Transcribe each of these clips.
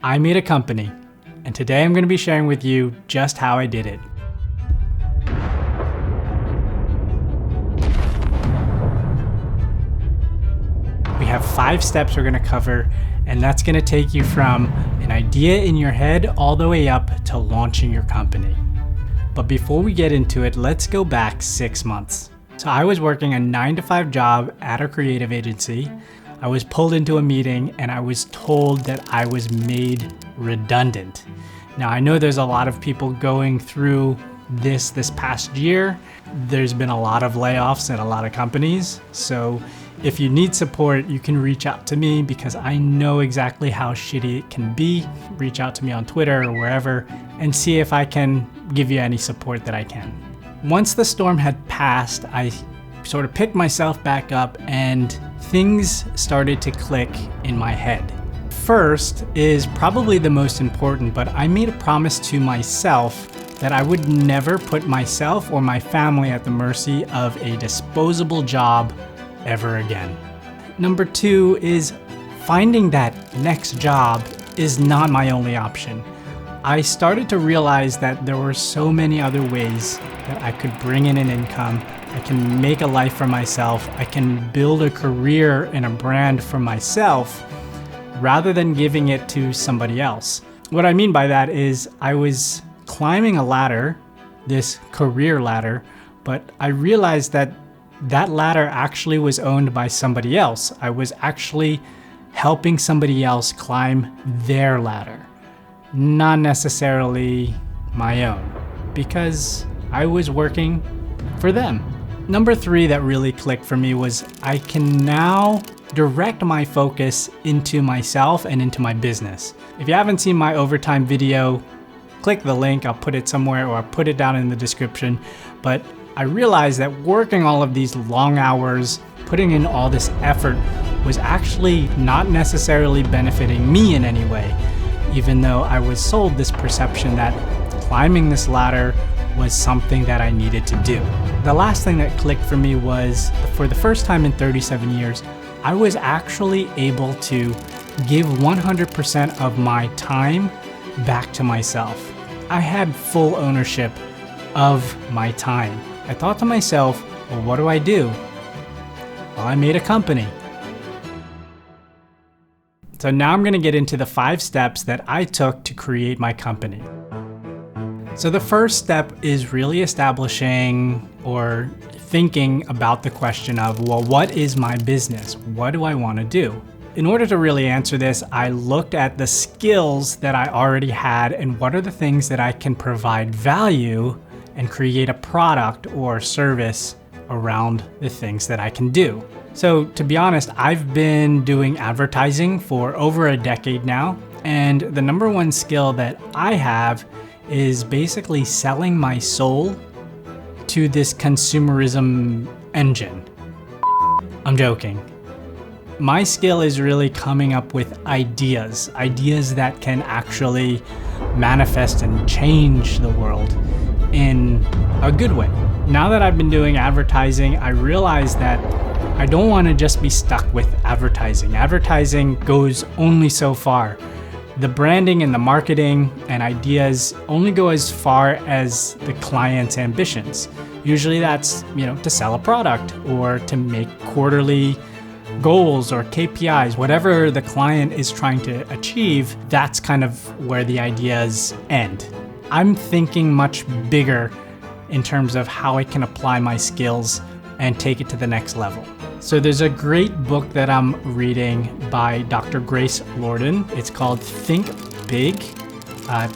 I made a company, and today I'm going to be sharing with you just how I did it. We have 5 steps we're going to cover, and that's going to take you from an idea in your head all the way up to launching your company. But before we get into it, let's go back 6 months. So I was working a 9-to-5 job at a creative agency. I was pulled into a meeting and I was told that I was made redundant. Now I know there's a lot of people going through this past year. There's been a lot of layoffs at a lot of companies. So if you need support, you can reach out to me because I know exactly how shitty it can be. Reach out to me on Twitter or wherever and see if I can give you any support that I can. Once the storm had passed, I sort of picked myself back up and things started to click in my head. First is probably the most important, but I made a promise to myself that I would never put myself or my family at the mercy of a disposable job ever again. Number 2 is finding that next job is not my only option. I started to realize that there were so many other ways that I could bring in an income. I can make a life for myself. I can build a career and a brand for myself rather than giving it to somebody else. What I mean by that is I was climbing a ladder, this career ladder, but I realized that that ladder actually was owned by somebody else. I was actually helping somebody else climb their ladder, not necessarily my own, because I was working for them. Number 3 that really clicked for me was I can now direct my focus into myself and into my business. If you haven't seen my overtime video, click the link, I'll put it somewhere or I'll put it down in the description. But I realized that working all of these long hours, putting in all this effort was actually not necessarily benefiting me in any way, even though I was sold this perception that climbing this ladder was something that I needed to do. The last thing that clicked for me was, for the first time in 37 years, I was actually able to give 100% of my time back to myself. I had full ownership of my time. I thought to myself, well, what do I do? Well, I made a company. So now I'm going to get into the 5 steps that I took to create my company. So the first step is really establishing or thinking about the question of, well, what is my business? What do I want to do? In order to really answer this, I looked at the skills that I already had and what are the things that I can provide value and create a product or service around the things that I can do. So to be honest, I've been doing advertising for over a decade now, and the number 1 skill that I have is basically selling my soul to this consumerism engine. I'm joking. My skill is really coming up with ideas that can actually manifest and change the world in a good way. Now that I've been doing advertising, I realize that I don't want to just be stuck with advertising. Advertising goes only so far. The branding and the marketing and ideas only go as far as the client's ambitions. Usually that's, to sell a product or to make quarterly goals or KPIs, whatever the client is trying to achieve, that's kind of where the ideas end. I'm thinking much bigger in terms of how I can apply my skills and take it to the next level. So there's a great book that I'm reading by Dr. Grace Lordan. It's called Think Big,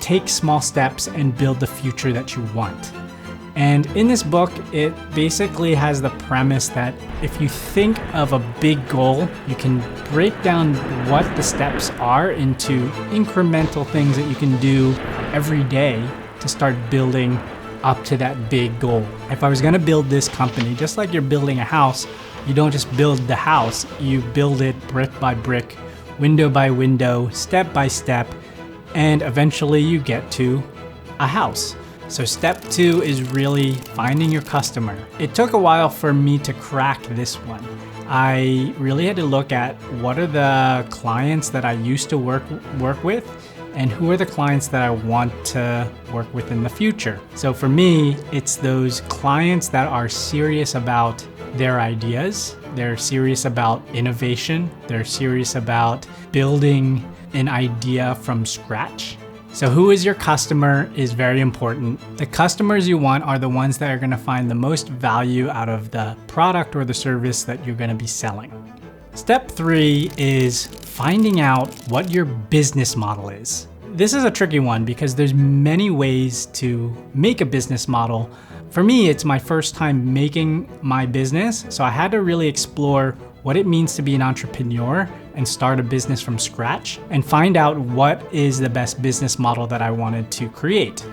Take Small Steps and Build the Future That You Want. And in this book, it basically has the premise that if you think of a big goal, you can break down what the steps are into incremental things that you can do every day to start building up to that big goal. If I was gonna build this company, just like you're building a house, you don't just build the house, you build it brick by brick, window by window, step by step, and eventually you get to a house. So step 2 is really finding your customer. It took a while for me to crack this one. I really had to look at what are the clients that I used to work with and who are the clients that I want to work with in the future. So for me, it's those clients that are serious about their ideas, they're serious about innovation, they're serious about building an idea from scratch. So who is your customer is very important. The customers you want are the ones that are going to find the most value out of the product or the service that you're going to be selling. Step 3 is finding out what your business model is. This is a tricky one because there's many ways to make a business model. For me, it's my first time making my business, so I had to really explore what it means to be an entrepreneur and start a business from scratch and find out what is the best business model that I wanted to create.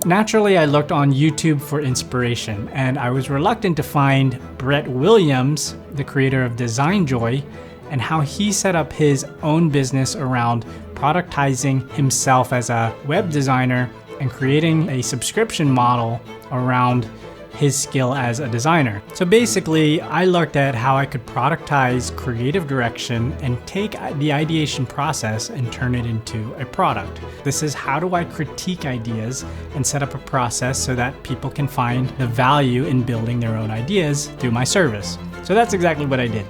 Naturally, I looked on YouTube for inspiration, and I was reluctant to find Brett Williams, the creator of Design Joy, and how he set up his own business around productizing himself as a web designer and creating a subscription model around his skill as a designer. So basically, I looked at how I could productize creative direction and take the ideation process and turn it into a product. This is how do I critique ideas and set up a process so that people can find the value in building their own ideas through my service. So that's exactly what I did.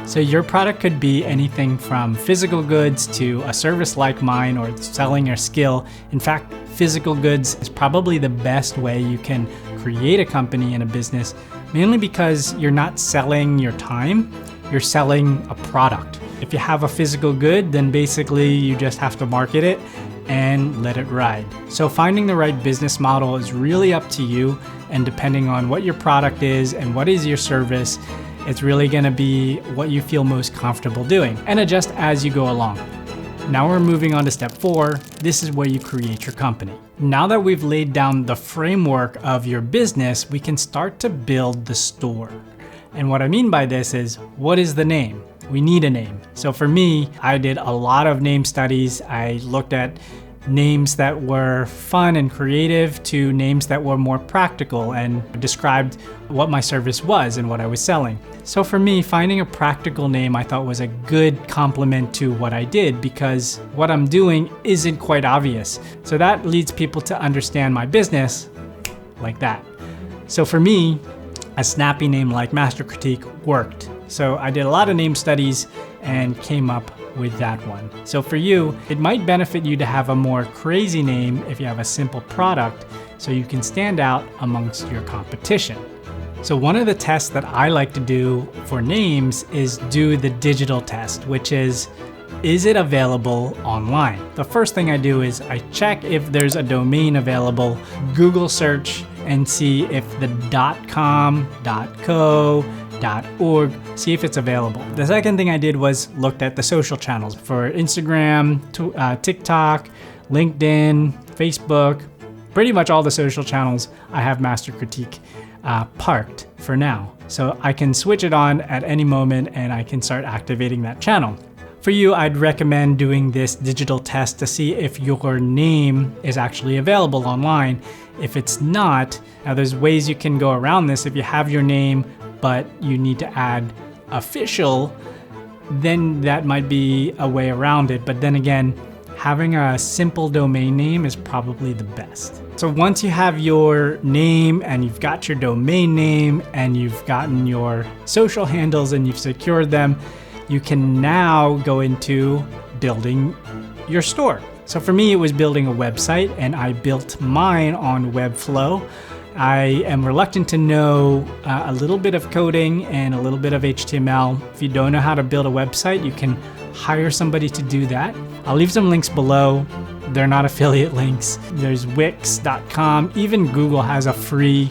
So your product could be anything from physical goods to a service like mine or selling your skill. In fact, physical goods is probably the best way you can create a company and a business, mainly because you're not selling your time, you're selling a product. If you have a physical good, then basically you just have to market it and let it ride. So finding the right business model is really up to you, and depending on what your product is and what is your service, it's really gonna be what you feel most comfortable doing, and adjust as you go along. Now we're moving on to step 4. This is where you create your company. Now that we've laid down the framework of your business, we can start to build the store. And what I mean by this is, what is the name? We need a name. So for me, I did a lot of name studies. I looked at names that were fun and creative to names that were more practical and described what my service was and what I was selling. So for me, finding a practical name I thought was a good complement to what I did, because what I'm doing isn't quite obvious. So that leads people to understand my business like that. So for me, a snappy name like Master Critique worked. So I did a lot of name studies and came up with that one. So for you, it might benefit you to have a more crazy name if you have a simple product, so you can stand out amongst your competition. So one of the tests that I like to do for names is do the digital test, which is it available online? The first thing I do is I check if there's a domain available, Google search and see if the .com, .co, .org, see if it's available. The second thing I did was looked at the social channels for Instagram, TikTok, LinkedIn, Facebook, pretty much all the social channels I have Master Critique parked for now. So I can switch it on at any moment and I can start activating that channel. For you, I'd recommend doing this digital test to see if your name is actually available online. If it's not, now there's ways you can go around this. If you have your name, but you need to add official, then that might be a way around it. But then again, having a simple domain name is probably the best. So once you have your name and you've got your domain name and you've gotten your social handles and you've secured them, you can now go into building your store. So for me, it was building a website, and I built mine on Webflow. I am reluctant to know a little bit of coding and a little bit of HTML. If you don't know how to build a website, you can hire somebody to do that. I'll leave some links below. They're not affiliate links. There's Wix.com. Even Google has a free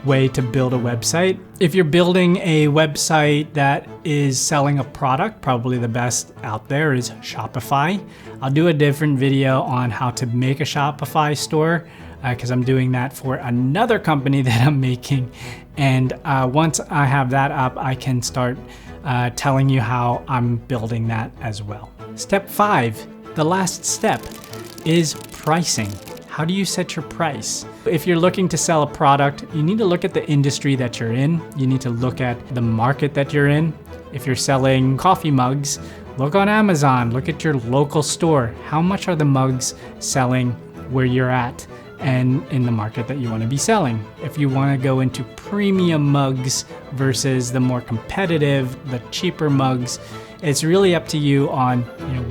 way to build a website. If you're building a website that is selling a product, probably the best out there is Shopify. I'll do a different video on how to make a Shopify store, because I'm doing that for another company that I'm making. And once I have that up, I can start telling you how I'm building that as well. Step 5, the last step, is pricing. How do you set your price? If you're looking to sell a product, you need to look at the industry that you're in. You need to look at the market that you're in. If you're selling coffee mugs, look on Amazon, look at your local store. How much are the mugs selling where you're at and in the market that you want to be selling? If you want to go into premium mugs versus the more competitive, the cheaper mugs, it's really up to you on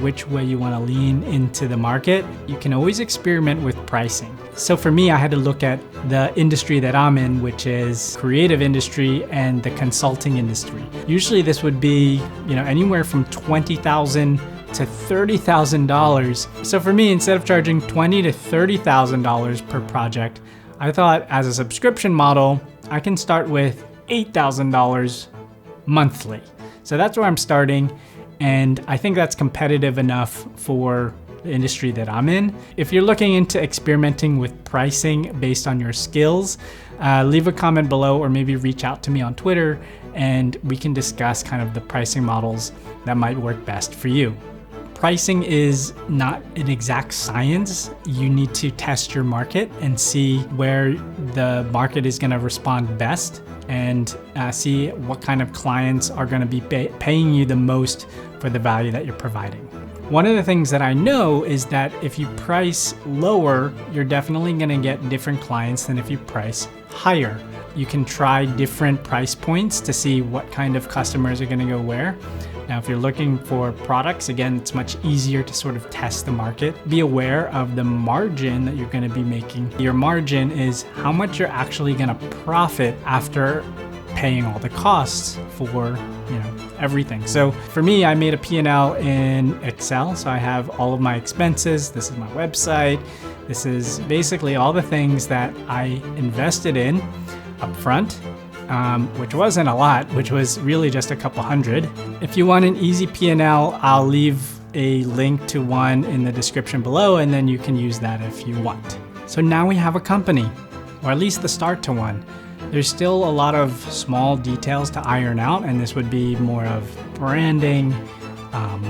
which way you want to lean into the market. You can always experiment with pricing. So for me, I had to look at the industry that I'm in, which is creative industry and the consulting industry. Usually this would be anywhere from $20,000 to $30,000. So for me, instead of charging $20,000 to $30,000 per project, I thought as a subscription model, I can start with $8,000 monthly. So that's where I'm starting, and I think that's competitive enough for the industry that I'm in. If you're looking into experimenting with pricing based on your skills, leave a comment below or maybe reach out to me on Twitter and we can discuss kind of the pricing models that might work best for you. Pricing is not an exact science. You need to test your market and see where the market is going to respond best and see what kind of clients are going to be paying you the most for the value that you're providing. One of the things that I know is that if you price lower, you're definitely going to get different clients than if you price higher. You can try different price points to see what kind of customers are going to go where. Now, if you're looking for products, again, it's much easier to sort of test the market. Be aware of the margin that you're going to be making. Your margin is how much you're actually going to profit after paying all the costs for everything. So for me, I made a P&L in Excel. So I have all of my expenses. This is my website. This is basically all the things that I invested in upfront, which wasn't a lot, which was really just a couple hundred. If you want an easy P&L, I'll leave a link to one in the description below, and then you can use that if you want. So now we have a company, or at least the start to one. There's still a lot of small details to iron out, and this would be more of branding,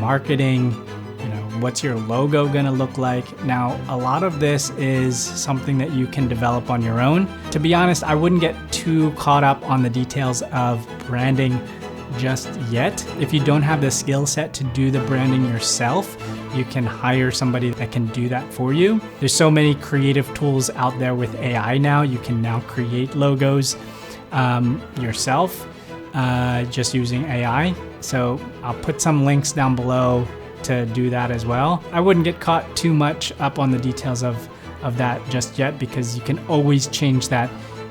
marketing, what's your logo gonna look like? Now, a lot of this is something that you can develop on your own. To be honest, I wouldn't get too caught up on the details of branding just yet. If you don't have the skill set to do the branding yourself, you can hire somebody that can do that for you. There's so many creative tools out there with AI now. You can now create logos yourself just using AI. So I'll put some links down below to do that as well. I wouldn't get caught too much up on the details of that just yet, because you can always change that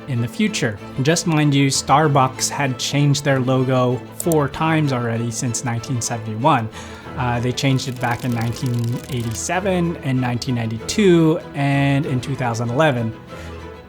in the future. Just mind you, Starbucks had changed their logo 4 times already since 1971. They changed it back in 1987 and 1992 and in 2011.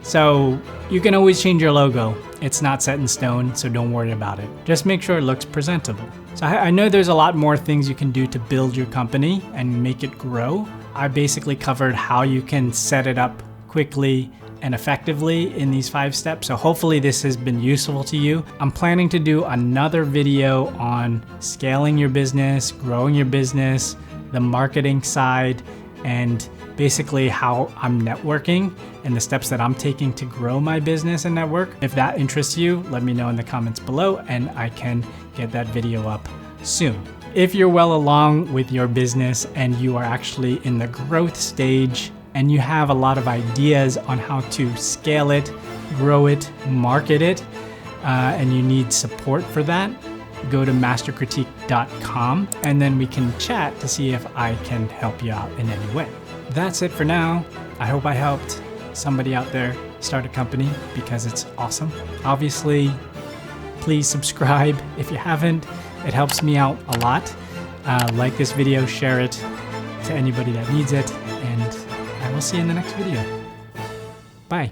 So you can always change your logo. It's not set in stone, so don't worry about it. Just make sure it looks presentable. So I know there's a lot more things you can do to build your company and make it grow. I basically covered how you can set it up quickly and effectively in these 5 steps. So hopefully this has been useful to you. I'm planning to do another video on scaling your business, growing your business, the marketing side, and basically how I'm networking and the steps that I'm taking to grow my business and network. If that interests you, let me know in the comments below and I can get that video up soon. If you're well along with your business and you are actually in the growth stage and you have a lot of ideas on how to scale it, grow it, market it, and you need support for that, go to mastercritique.com and then we can chat to see if I can help you out in any way. That's it for now. I hope I helped somebody out there start a company because it's awesome. Obviously, please subscribe if you haven't. It helps me out a lot. Like this video, share it to anybody that needs it, and I will see you in the next video. Bye.